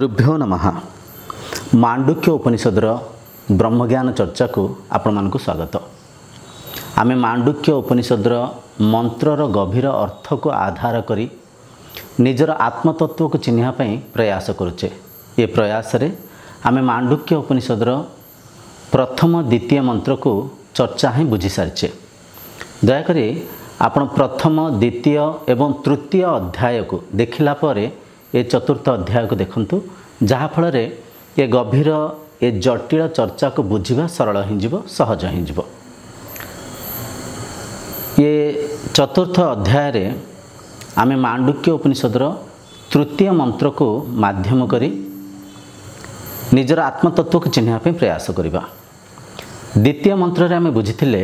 गुरुभ्यो नमः। मांडुक्य उपनिषदर ब्रह्मज्ञान चर्चा को आपण मानक स्वागत। आमे मांडुक्य उपनिषदर मंत्रर गभीर अर्थ को आधार करी निजर आत्मतत्व को चिन्ह प्रयास करुचे। ये प्रयास रे आमे मांडुक्य उपनिषदर प्रथम द्वितीय मंत्र को चर्चा ही बुझी सारिचे। दयाकरी आपण प्रथम द्वितीय एवं तृतीय अध्याय को देखिला परे ये चतुर्थ अध्याय को देखंतु, जहा फल रे ये गभीर ये जटिल चर्चा को बुझिबा सरल हिंजिबो, सहज हिंजिबो। ये चतुर्थ अध्याय रे आमे मांडुक्य उपनिषदर तृतीय मंत्र को माध्यम करी निजर आत्मतत्व को चिन्ह प्रयास करिबा। द्वितीय मंत्र रे आमे बुझिथिले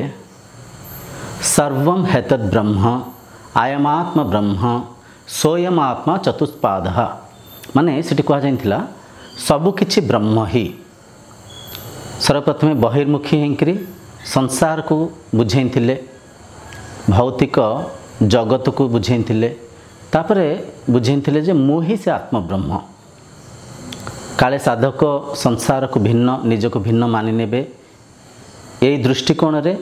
सर्वं हेतद् ब्रह्म आयमात्म ब्रह्म सोयम आत्मा चतुष्पाद, माने सेठी कहा जाइथिला सबु किछि ब्रह्म ही। सर्वप्रथमे बहिर्मुखी हेकरी संसार को बुझेइथिले, भौतिक जगत को बुझेइथिले, तापरे बुझेइथिले जे मु ही से आत्म ब्रह्म। काले साधक संसार को भिन्न निज को भिन्न मानि नेबे। एई दृष्टिकोण रे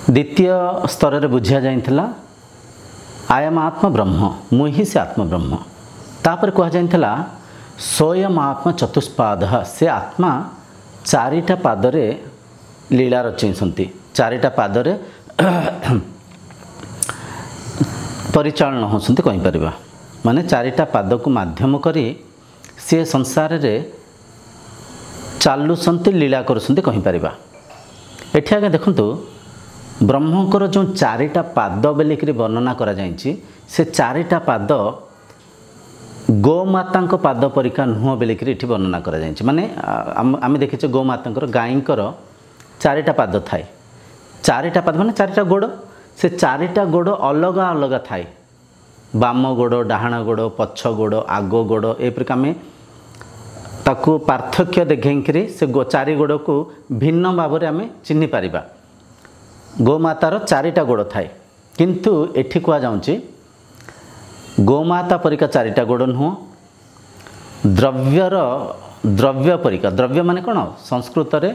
द्वितीय स्तर रे बुझिया जाइथिला आयम आत्म ब्रह्म, मु ही से आत्म ब्रह्म। तापर कहा जाइथिला सोयम आत्मा चतुष्पाद, से आत्मा चारिटा पादरे लीला रचैसंती, चारिटा पादरे परिचालन होसंती कहि परिबा। माने चारिटा पाद को माध्यम करी से संसार रे चालुसंती, लीला करसंती कहि परिबा। एठी आगे देखंतु ब्रह्मंकर जो चारिटा पाद बेलिकी वर्णना करा जाइछि, से चारिटा पाद गोमाता पाद परिका नुह बेलिकी एठी वर्णना करा जाइछि। माने आमे देखिछे गोमाता गाईंकर चारिटा पाद थाए। चारिटा पाद माने चारिटा गोड़, से चारिटा गोड़ अलग अलग थाए। बाम गोड़, डाहाण गोड़, पछ गोड़, आगो गोड़, ए प्रकार आमे ताकू पार्थक्य देखैकरी से चारि गोड़ को भिन्न भाव रे आमे चिन्हि पारिबा। गोमातार चारिटा गोड़ थाए, किंतु एठी कहा जाउछि गोमाता परिका चारिटा गोड़ नुह, द्रव्य परिका। द्रव्य माने कौन? संस्कृत रे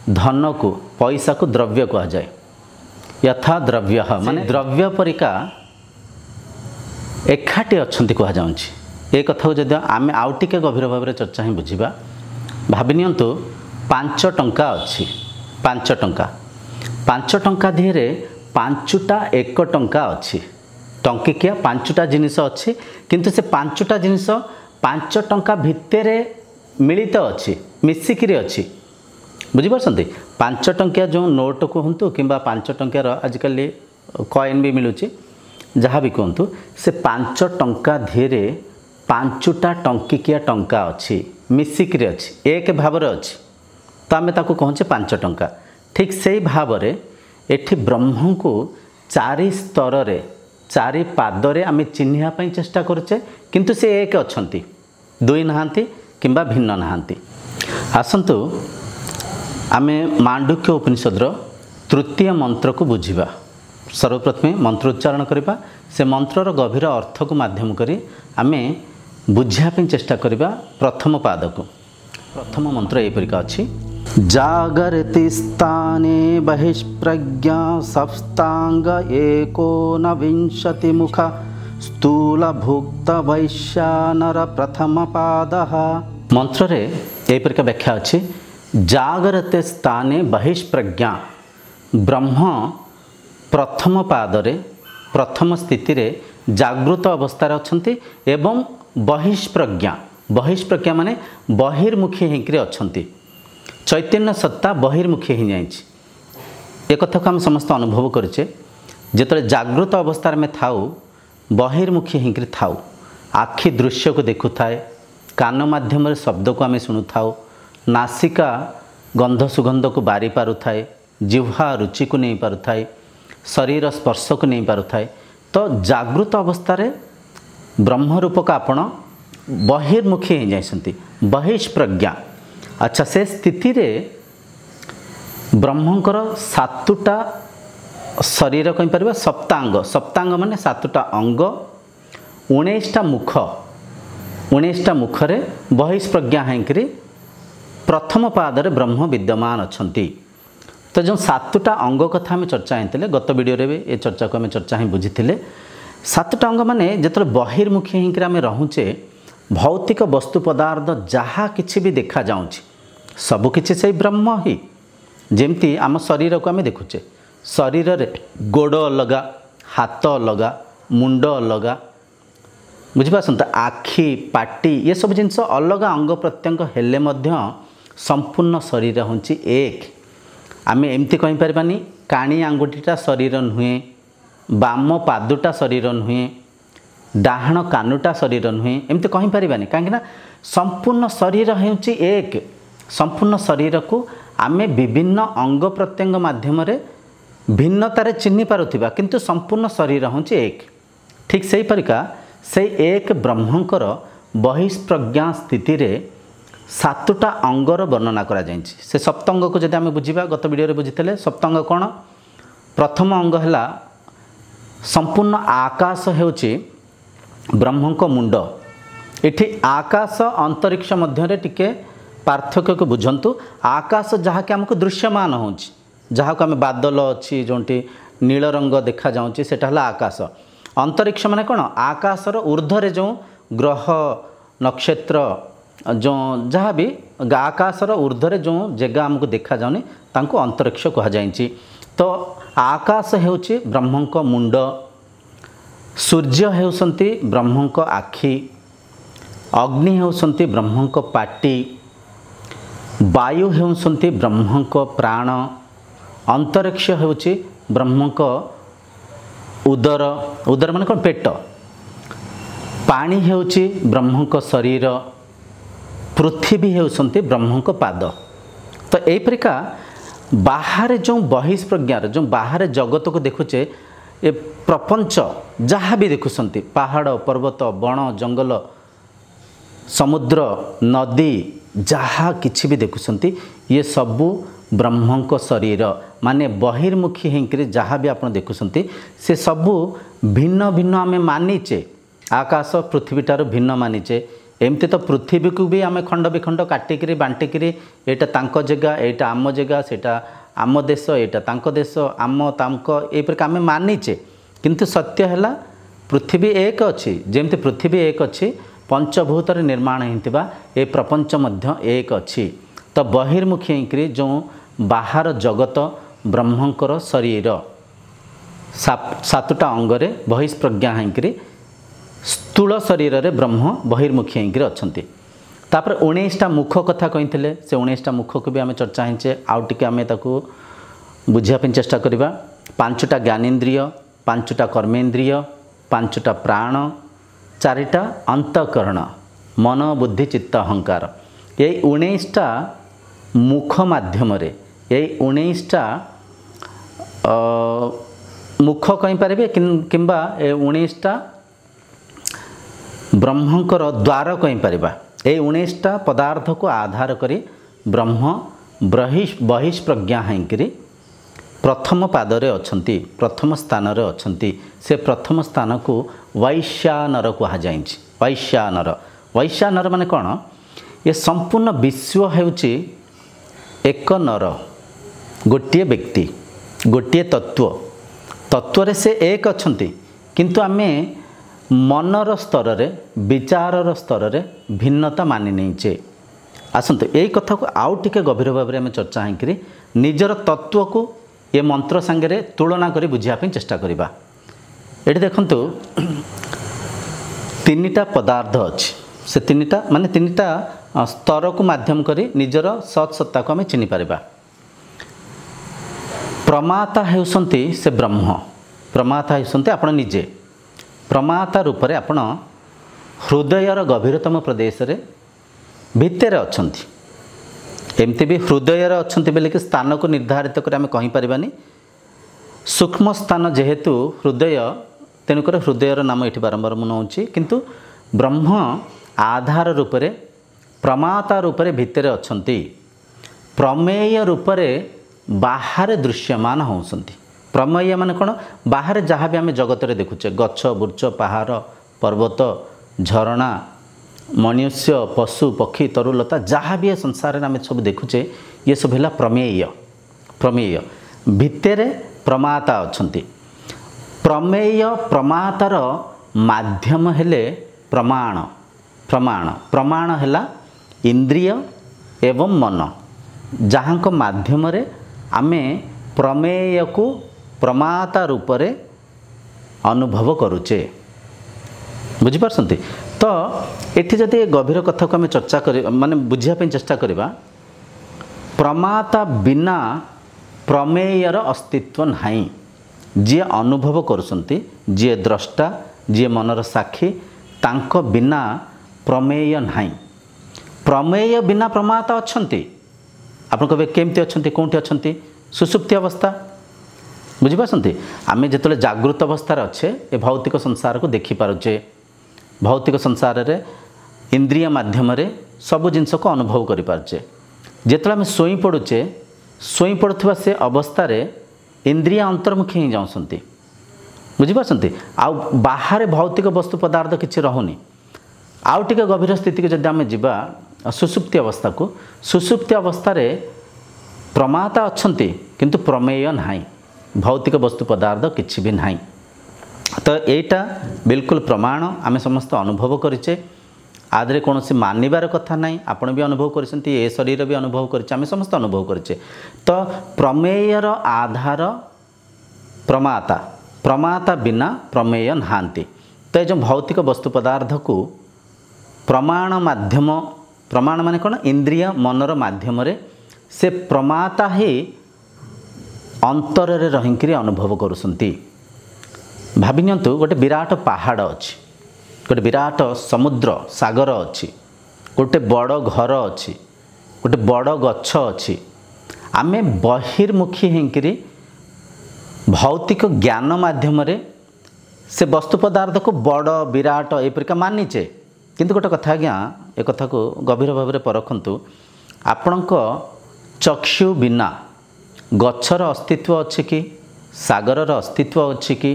धन को, पैसा को द्रव्य कहा जाए। यथा द्रव्य माने द्रव्य परिका एकाठी अछंती कहा जाउछि। ए कथा को जदि आमे आउ टिके गभीर भाव रे चर्चा ही बुझिबा। भाबि नियंतु 5 टंका अछि, 5 टंका, 5 टंका धीरे 5टा 1 टंका अच्छी। टंकिकिया 5टा जिनिस अच्छी, किंतु से 5टा जिनिस 5 टंका भितरे मिलित अच्छी, मिसिकिरी अच्छी। बुझिपारछंती? 5 टंकिया जो नोट कहतु कि 5 टंकार आजिकल कॉइन भी मिलूची, जहाँ भी कहतु, से 5 टंका धीरे 5टा टंकिकिया टंका अच्छी, मिसिकिरी अच्छी, एक भाव अच्छी। तो आम ताको कहचे 5 टंका। ठीक से भाव रे एठी ब्रह्म को चारि स्तर रे, चारि पादरे आमे चिन्हिया पई चेष्टा करचे, किंतु से एक अछंती, दुई नहांती किंबा भिन्न नहांती। आसंतु आमे मांडुक्य उपनिषदर तृतीय मंत्र को बुझिबा। सर्वप्रथमे मंत्र उच्चारण करिबा, से मंत्रर गभीर अर्थ को माध्यम करी आमे बुझिया पई चेष्टा करिबा। प्रथम पाद को, प्रथम मंत्र ए परिका अछि जागरति स्थाने बहिष्प्रज्ञा सप्तांग एकोनविंशति मुख स्थूल भुक्त वैश्यानर प्रथम पादः। मंत्र रे ए परिका व्याख्या अछि जागरते स्थाने बहिष्प्रज्ञा, ब्रह्म प्रथम पादरे, प्रथम स्थिति रे जागृत अवस्था अछंती एवं बहिष्प्रज्ञा, बहिष्प्रज्ञा माने बहिर्मुखी हेकरे अछंती। चैतन्य सत्ता बहिर्मुखी ही जाइछि। ए कथा को हम समस्त अनुभव करछे। जेतले जागृत अवस्था में थाउ बहिर्मुखी हिंकरी थाउ, आखि दृश्य को देखु थाए, कान माध्यम रे शब्द को आमे सुनु थाउ, नासिका गंध सुगंध को बारी पारु थाए, जिह्वा रुचि को नहीं पारु थाए, शरीर स्पर्श को नहीं पारु थाए। तो जागृत अवस्था रे ब्रह्म रूप का आपण बहिर्मुखी ही जाइसंती, बहिष्प्रज्ञा। अच्छा, से स्थिति रे ब्रह्मंकर 7टा शरीर कहि परबा, सप्तांग, सप्तांग माने 7टा अंग, 19टा मुख, 19टा मुखरे बहिष्प्रज्ञा होकर प्रथम पादरे ब्रह्म विद्यमान अछंती। तो जो 7टा अंग कथा आम चर्चा होते गत वीडियो रे भी ये चर्चा को आम चर्चा ही बुझी 7टा अंग माने जो बहिर्मुखी होकर आम रोचे भौतिक वस्तु पदार्थ जहाँ किसी भी देखा जाऊँ सबकि से ब्रह्म ही जमती आम शरीर को आम देखुचे शरीर रे गोड़ अलग हाथ अलग मुंड अलग बुझिपारछंत आखि पाटी ये सब जिनस अलग अंग प्रत्यंग हेले मध्य संपूर्ण शरीर होची एक। आम एमती कहींपारानी काणी आंगुठीटा शरीर नुहे बाम पादुटा शरीर नुहे डाहाण कानुटा शरीर नुहे एमती कहींपारानी कहीं संपूर्ण शरीर होची एक। संपूर्ण शरीर को आमे विभिन्न अंग प्रत्यंग माध्यम भिन्नतार चिन्ह पारुथिबा किंतु संपूर्ण शरीर होची एक। ठीक सही परिका से एक ब्रह्मंकर बहिष्प्रज्ञा स्थिति रे 7टा अंगर वर्णना करा जायछि। से सप्तंग को जदि आमे बुझिबा गत वीडियो रे बुझितले सप्तंग कोन प्रथम अंग हैला संपूर्ण आकाश हेउछि ब्रह्मंक मुंड। एठी आकाश अंतरिक्ष मध्य रे टिके पार्थक्य को बुझंतु। आकाश जहाँ कि आमको दृश्यमान होछि जहाँ को आम बादल अच्छी जोटी नील रंग देखा जाऊँगी सेटा हला आकाश। अंतरिक्ष माने कौन आकाशर ऊर्ध्वरे जो ग्रह नक्षत्र जो जहाँ भी आकाशर ऊर्ध्वरे जो जगह आमको देखा जाऊनी तांको अंतरिक्ष कहुई। तो आकाश हेउछि ब्रह्मंक मुंड सूर्य हेउसंती ब्रह्मंक आखि अग्नि हेउसंती ब्रह्मंक पाटी वायु हेउसंती ब्रह्मंक प्राण अंतरिक्ष हेउछि ब्रह्मंक उदर उदर माने कौन पेट पानी हेउछि ब्रह्मंक शरीर पृथ्वी हेउसंती ब्रह्मंक पाद। तो यही परिका बाहर जो बहिष्प्रज्ञार जो बाहर जगत को देखुचे ये प्रपंच जहाँ भी देखुंती पहाड़ पर्वत बण जंगल समुद्र नदी जहाँ किछि भी देखुंती ये सबू ब्रह्मंक शरीर माने बहिर्मुखी होकर जहाँ भी आप देखुंती से सबू भिन्न भिन्न आम मानिचे आकाश पृथ्वीटार भिन्न मानिचे। एमती तो पृथ्वी को भी आम खंड विखंड काटिकी बांटिकी एटा तांको जगह एटा आम जगह सेटा आम देश एटा तांको देश आम तांको ए प्रकार आम मानिचे किंतु सत्य है पृथ्वी एक अच्छी जमती पृथ्वी एक अच्छी पंचभूत निर्माण होता ए प्रपंच मध्य एक अच्छी। तो बहिर्मुखी होकर जो बाहर जगत ब्रह्मंकर शरीर 7टा अंगरे बहिष्प्रज्ञा होकर स्थूल शरीर रे ब्रह्म बहिर्मुखी होकर अच्छी। तापर 19टा मुख कथा कही से 19टा मुख को भी आम चर्चा होचे आउ टिके आम ताकू बुझापी चेष्टा करवा। 5टा ज्ञानेन्द्रिय 5टा कर्मेन्द्रिय 5टा प्राण 4टा अंतःकरण मन बुद्धि चित्त अहंकार यही 19टा मुख माध्यम यही 19टा मुख कहींपारे किंबा 19टा ब्रह्मंकर द्वार कहींपार ये 19टा पदार्थ को आधार करी ब्रह्म बहिष्प्रज्ञा होकर प्रथम पादरे अछंती प्रथम स्थान रे अछंती। से प्रथम स्थान को वैश्यानर कहुई। वैश्यानर वैश्यानर माने कौन ये संपूर्ण विश्व हेउची एक नर गोटे व्यक्ति गोटे तत्व से एक अछंती किंतु आमे मनर स्तर रे विचारर स्तर रे भिन्नता मानि नहींचे। आसंतु यही कथा को आउ टिके गभीर भाव में चर्चा होकर निजर तत्व को ये मंत्र सांगे तुलना करी बुझापी चेष्टा करवा। ये देखंतु 3टा पदार्थ अच्छी से 3टा माने 3टा स्तर को माध्यम करी निजर सत् सत्ता को आम चिन्ह पारिबा। प्रमाता हेउसंती से ब्रह्म प्रमाता हेउसंती आपण निजे प्रमाता रूप में आपण हृदयर गभीरतम प्रदेश रे भितर अछंती। एमती भी हृदयर अछंती बेले कि स्थान को निर्धारित कर आम कहि परिबानी सूक्ष्म स्थान जेहेतु हृदय तेणुकर हृदयर नाम ये बारंबार मन होची किंतु ब्रह्म आधार रूप में प्रमाता रूप में भितर अछंती प्रमेय रूप में बाहर दृश्यमान होउसंती। प्रमेय माने कौन बाहर जहाँ भी आम जगत रे देखुचे गछ बुर्च पहाड़ पर्वत झरणा मनुष्य पशु पक्षी तरुलता जहाँ भी संसार आम सब देखुचे ये सब है प्रमेय प्रमेय भितर प्रमाता अच्छी प्रमेय प्रमातार माध्यम हेले प्रमाण प्रमाण प्रमाण है इंद्रिय एवं मन जहाँ को माध्यम रे आमे प्रमेय को प्रमाता रूप रे अनुभव करुचे बुझिपारसंती। तो एठी जदि गभीर कथा को आम चर्चा कर माने बुझापी चेष्टा करवा प्रमाता बिना प्रमेयर अस्तित्व नहीं जी अनुभव करुसंती जी द्रष्टा जी मनर साक्षी तांको बिना प्रमेय नहीं प्रमेय बिना प्रमाता अच्छंती आप कहे केमती अच्छंती कौटी अच्छंती सुसुप्ति अवस्था बुझिपारसंती आम जो जागृत अवस्था अच्छे ए भौतिक संसार को देखिपारे भौतिक संसार रे इंद्रिय माध्यम रे सब जिनस को अनुभव करें जिते आम शोई पड़ुचे शोई पड़ुवा से अवस्था रे इंद्रिय अंतर्मुखी ही जाऊँगी बुझिपारसंती आउ बाहर भौतिक वस्तु पदार्थ किसी रहुनी आउ टिके गभीर स्थिति को जब आम जा सुसुप्ति अवस्था को सुसुप्ति अवस्था रे प्रमाता अच्छंती किंतु प्रमेय नहीं भौतिक वस्तु पदार्थ किसी भी नहीं। तो यहीटा बिल्कुल प्रमाण आम समस्त अनुभव करें आदरे कौन सी मानवर कथा नहीं आपण भी अनुभव करते ए शरीर भी अनुभव करें समस्त अनुभव करें। तो प्रमेयर आधार प्रमाता प्रमाता बिना प्रमेय नहांती। तो ये जो भौतिक वस्तु पदार्थ को प्रमाण माध्यम प्रमाण माने कौन इंद्रिय मनर माध्यम रे से प्रमाता ही अंतर रे रहिंकरी अनुभव करुसंती। भाभी नियंतु गोटे विराट पहाड़ अच्छी गोटे विराट समुद्र सागर अच्छी गोटे बड़ घर अच्छी गोटे बड़ गछ अच्छी आमे बहिर्मुखी होकरी भौतिक ज्ञान माध्यम रे से वस्तु पदार्थ को बड़ विराट एपरिका मानिचे किंतु गोटे कथा आज्ञा ए कथा को गभीर भाव में परखंतु आपणक चक्षु बिना गछर अस्तित्व अच्छी कि सागरर अस्तित्व अच्छी कि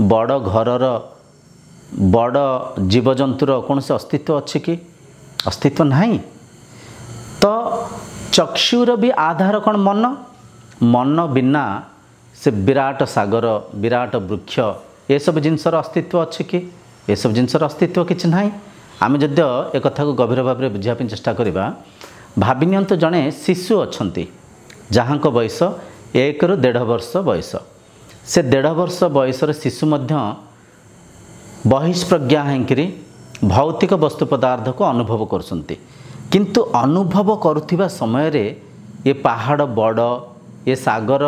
बड़ घरर बड़ जीवजंतुर कौन से अस्तित्व अच्छी कि अस्तित्व नहीं। तो चक्षुर भी आधार कौन मन मन बिना से विराट सागर विराट वृक्ष ये सब जिनसर अस्तित्व अच्छी कि ये सब जिनसर अस्तित्व किसी ना आम जद्य एक कथा को गभीर भाव में बुझापी चेष्टा करवा भावी नियंतु जड़े शिशु अच्छी जहाँ को बयस 1 ରୁ 1.5 वर्ष बयस से 1.5 वर्ष बयसर शिशु मध्य बहिष्प्रज्ञा होकरी भौतिक वस्तु पदार्थ को अनुभव करसंती किंतु अनुभव करुथिबा समय रे ये पहाड़ बड़ ये सागर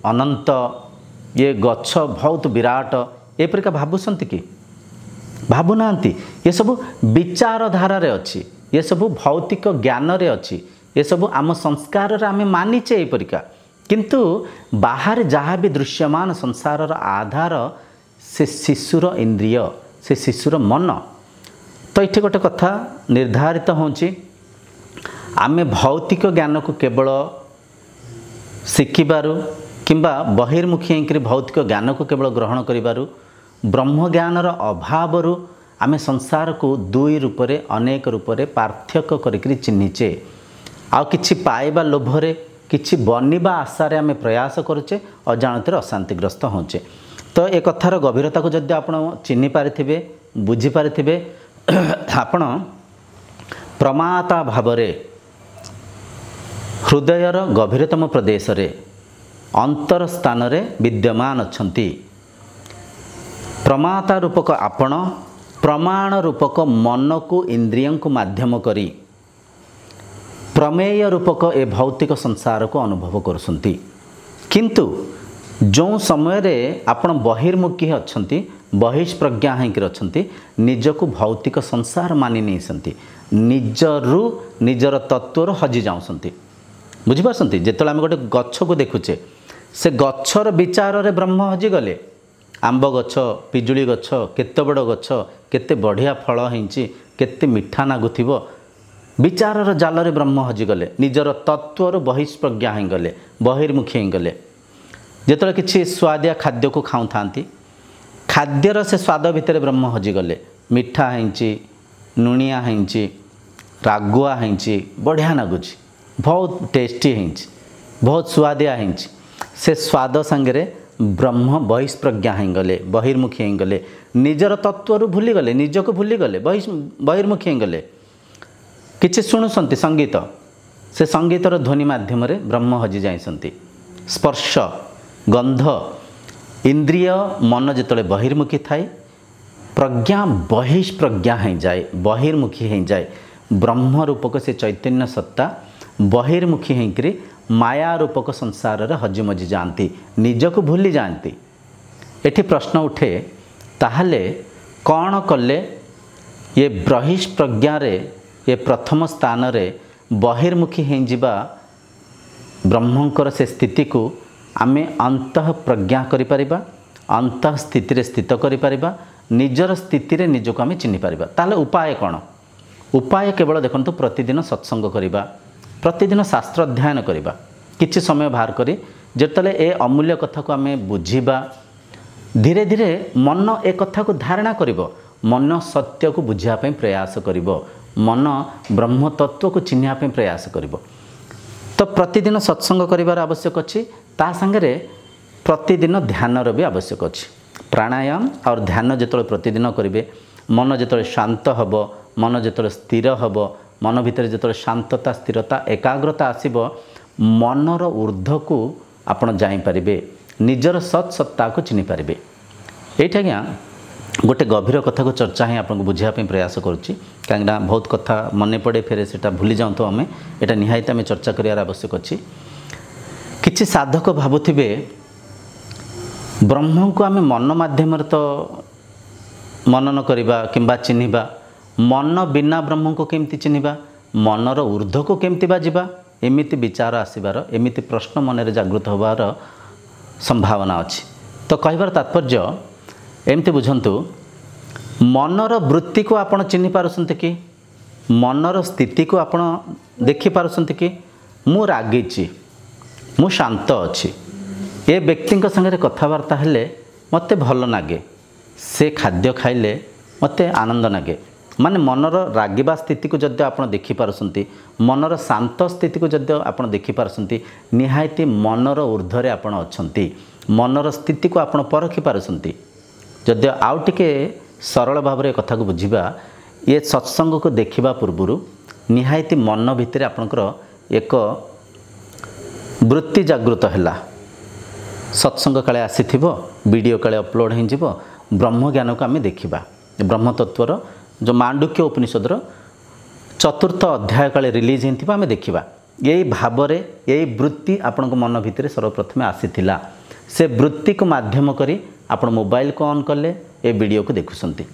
अनंत ये गछ बहुत विराट एपरिका भावुसंती कि भावुना ये सब विचार धारा रे अच्छी ये सब भौतिक ज्ञान रे अच्छी ये सब आम संस्कार आम मानिचे एपरिका किंतु बाहर जहाँ भी दृश्यमान संसार आधार से शिशुर इंद्रिय से शिशुर मन। तो ये गोटे कथा निर्धारित होची आमे भौतिक ज्ञान को केवल शिखिबारु किंबा बहिर्मुखी होकर भौतिक ज्ञान को केवल ग्रहण करिबारु ब्रह्म ज्ञानर अभावरु आमे संसार को दुई रूपरे अनेक रूपरे पार्थक्य करिकरी चिन्हिचे आउ किछि पाइबा लोभरे किछि बनिबा आशार आम प्रयास करुचे अजाणत अशांतिग्रस्त होचे। तो एक कथार गभीरता को जदि आप चिन्हि पारिथिबे बुझी पारिथिबे आपण प्रमाता भावरे हृदयर गभीरतम प्रदेश रे अंतर स्थान रे विद्यमान अछंती। प्रमाता रूपक आपण प्रमाण रूपक मन को इंद्रियों को माध्यम करी प्रमेय रूपक ए भौतिक संसार को अनुभव करसंती किंतु जो समय रे आपण बहिर्मुखी अच्छंती बहिष्प्रज्ञा होकर अच्छंती निजको भौतिक संसार मानि नहीं सन्ती निजरू निजर तत्वर हजि जाऊँगी बुझिपारसंती। जेतले आम गोटे गछ को देखुचे से गछर विचार रे ब्रह्म हजि गले आंब गछ पिजुली गछ केते बड़ गछ केते बढ़िया फल होइछि केते मिठा नागुथिबो विचारर जालरे ब्रह्म हजिगले निजर तत्वर बहिष्प्रज्ञा होगले बहिर्मुखी होगले जिते किसी स्वादिया खाद्य को खाऊ था खाद्यर से स्वाद भितर ब्रह्म हजिगले मिठा होइछि नुणिया होइंची रागुआ होइंची बढ़िया लगुच बहुत टेस्टी होइंची बहुत स्वादिया होइंची से स्वाद संगे ब्रह्म बहिष्प्रज्ञा होगले बहिर्मुखी होगले निजर तत्व भूली गले निजक भूली गले बहिर्मुखी होगले किछि शुणुसंती संगीत से संगीतर ध्वनि माध्यम ब्रह्म हजि जाइसंती स्पर्श गंध इंद्रिय मन जिते बहिर्मुखी थाए प्रज्ञा बहिष्प्रज्ञा हो जाए बहिर्मुखी हो जाए ब्रह्म रूपक से चैतन्य सत्ता बहिर्मुखी होकर माया रूपक संसार रे हजिमजी जाती निजक भूली जाती। एठी प्रश्न उठे ताहले कौन कले ये बहिष्प्रज्ञा रे ये प्रथम स्थान रे बहिर्मुखी हो जावा ब्रह्मंकर से स्थिति को आमे अंतः प्रज्ञा करिपरिबा अंतः स्थिति रे स्थित करिपरिबा निजर स्थिति रे निजको आमे चिन्हि परिबा। ताले उपाय कौन उपाय केवल देखंतु प्रतिदिन सत्संग करिबा प्रतिदिन शास्त्र अध्ययन करिबा किछि समय बाहर करी जेतले ए अमूल्य कथा को आमे बुझिबा धीरे धीरे मन ए कथा को धारणा करिवो मन सत्य को बुझिया पय प्रयास करिवो मन ब्रह्म तत्व को चिन्हिया पय प्रयास करिवो। तो प्रतिदिन सत्संग करिवार आवश्यक अछि ता संगे प्रतिदिन ध्यानर भी आवश्यक अछि प्राणायाम और ध्यान जिते प्रतिदिन करेंगे मन जिते शांत हम मन जिते स्थिर हम मन भितर जिते शांतता स्थिरता एकाग्रता आसब मनर ऊर्ध्व को आपण जापरेंगे निजर सत्सत्ता को चिन्ह पारे। ये आज्ञा गोटे गभीर कथा को चर्चा ही आपको बुझापी प्रयास करुच्ची कहीं बहुत कथा मन पड़े फेर से भूली जाऊँ तो आम यहाँ निहायत आम चर्चा करार आवश्यक अच्छी किसी साधक भावुवे ब्रह्म को आम मन माध्यम तो मनन करवा कि चिन्हवा मन बिना ब्रह्म को केमती चिन्हवा मनर ऊर्ध्व को केमती बाजिबा एमिति विचार आसबार एमिति प्रश्न मन में जागृत होबार संभावना अच्छी। तो कहबार तात्पर्य एमती बुझंतु मनर वृत्ति को आपण चिन्हि पारुसंते कि मनर स्थिति को आपण देखि पारुसंते कि मु रागिची मु शांत अच्छी ए व्यक्ति संगे कथबार्ता हेले मते भल नागे से खाद्य खाइले मते आनंद नागे माने मनर रागिबा स्थिति को जद्य आपण देखि पारुसंती मनर शांत स्थिति को जद्य आपण देखि पारुसंती निहायती मनर ऊर्ध्वरे आपण अछंती मनर स्थिति को आपण परखि पारुसंती। जद्य आउ टिके सरल भाव में कथा को बुझा ये सत्संग को देखा पूर्व निहायती मन भितर आपणकर एक वृत्ति जागृत है सत्संग काले आसीथिबो वीडियो काले अपलोड हो ब्रह्म ज्ञान को आम देखा ब्रह्म तत्वर जो मांडुक्य उपनिषद चतुर्थ अध्याय काले रिलीज होता आम देखा यही भाव में यही वृत्ति आपण मन भितर सर्वप्रथमे आसीथिला से वृत्ति को माध्यम करी आपण मोबाइल को ऑन कले ए वीडियो को देखुसंती।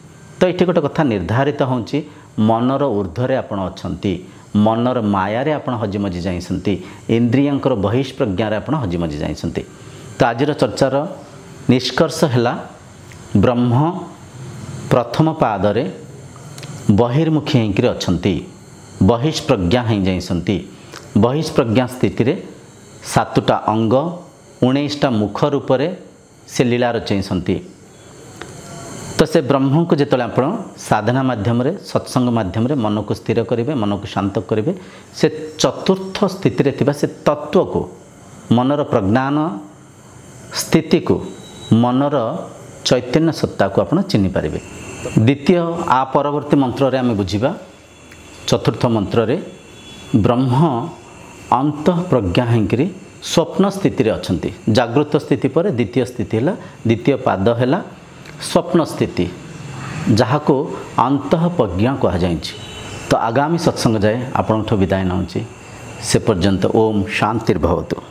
तो ये गोटे कथा निर्धारित होची मनर ऊर्ध्वरे आपण अछंती मनर माया रे आपण हजिमजी जाइसंती इंद्रियंकर बहिष्प्रज्ञारे आपण हजिमजी जाइसंती। तो आजिर चर्चार निष्कर्ष है ब्रह्म प्रथम पादरे बहिर्मुखी होकर अछंती बहिष्प्रज्ञा हो जाइसंती बहिष्प्रज्ञा स्थिति रे 7टा अंग 19टा मुख रूप से लीला रचयसंती। तो से ब्रह्म को जिते आप साधना माध्यम सत्संग माध्यम मन को स्थिर करेंगे मन को शांत करेंगे से चतुर्थ स्थिति रे थिबा से तत्व को मनर प्रज्ञान स्थिति को मनर चैतन्य सत्ता को आप चिन्हि पारे। द्वितीय आ परवर्ती मंत्र रे आम बुझा चतुर्थ मंत्र रे ब्रह्म अंतः प्रज्ञा होकर स्वप्न स्थिति रे अछंती जागृत स्थिति पर द्वितीय स्थिति है द्वितीय पाद है स्वप्न स्थिति जहाँ को अंतः प्रज्ञा कह जाए। तो आगामी सत्संग जाए आपंठ विदाय नौची से पर्यंत ओम शांतिर्भवतु।